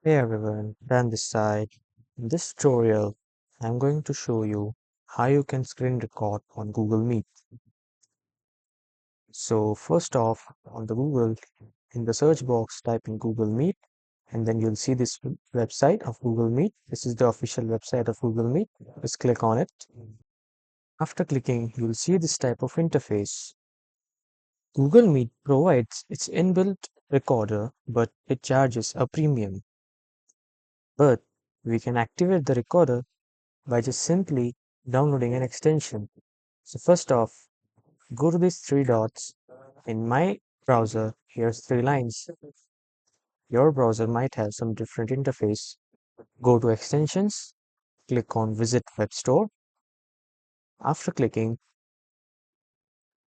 Hey everyone, Dan this side. In this tutorial, I'm going to show you how you can screen record on Google Meet. So first off, on the Google, in the search box, type in Google Meet, and then you'll see this website of Google Meet. This is the official website of Google Meet. Just click on it. After clicking, you'll see this type of interface. Google Meet provides its inbuilt recorder, but it charges a premium. But we can activate the recorder by just simply downloading an extension. So first off, go to these three dots. In my browser, here's three lines. Your browser might have some different interface. Go to extensions, click on visit web store. After clicking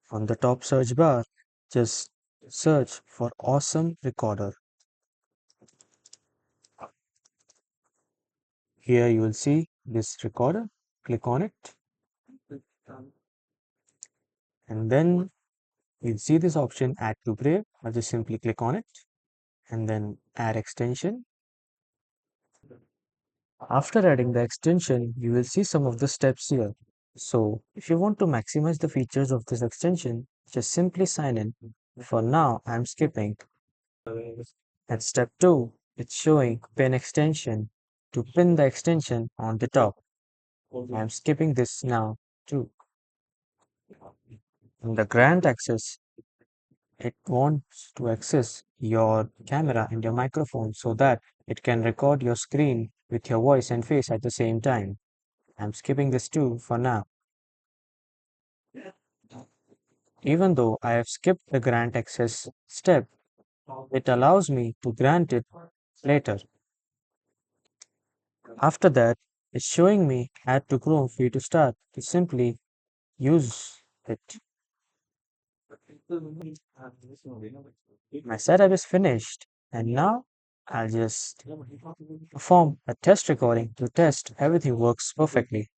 on the top search bar, just search for awesome recorder. Here you will see this recorder. Click on it, and then you'll see this option add to Brave. I'll just simply click on it and then add extension. After adding the extension, you will see some of the steps here. So if you want to maximize the features of this extension, just simply sign in. For now, I'm skipping. At step 2, it's showing pin extension. To pin the extension on the top, I'm skipping this now too. In the grant access, it wants to access your camera and your microphone so that it can record your screen with your voice and face at the same time. I'm skipping this too for now. Even though I have skipped the grant access step, it allows me to grant it later. After that, it's showing me add to Chrome for you to start to simply use it. My setup is finished, and now I'll just perform a test recording to test everything works perfectly.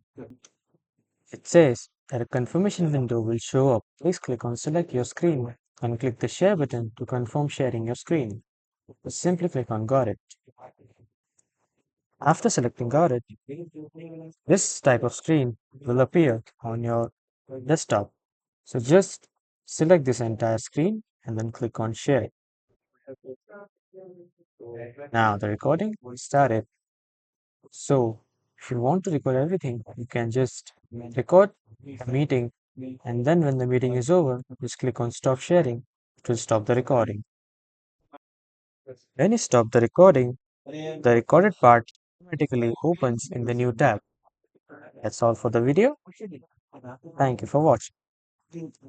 It says that a confirmation window will show up. Please click on select your screen and click the share button to confirm sharing your screen. Just simply click on got it. After selecting got it, this type of screen will appear on your desktop. So just select this entire screen and then click on share. Now the recording started. So if you want to record everything, you can just record the meeting, and then when the meeting is over, just click on stop sharing to stop the recording. When you stop the recording, the recorded part automatically opens in the new tab. That's all for the video. Thank you for watching.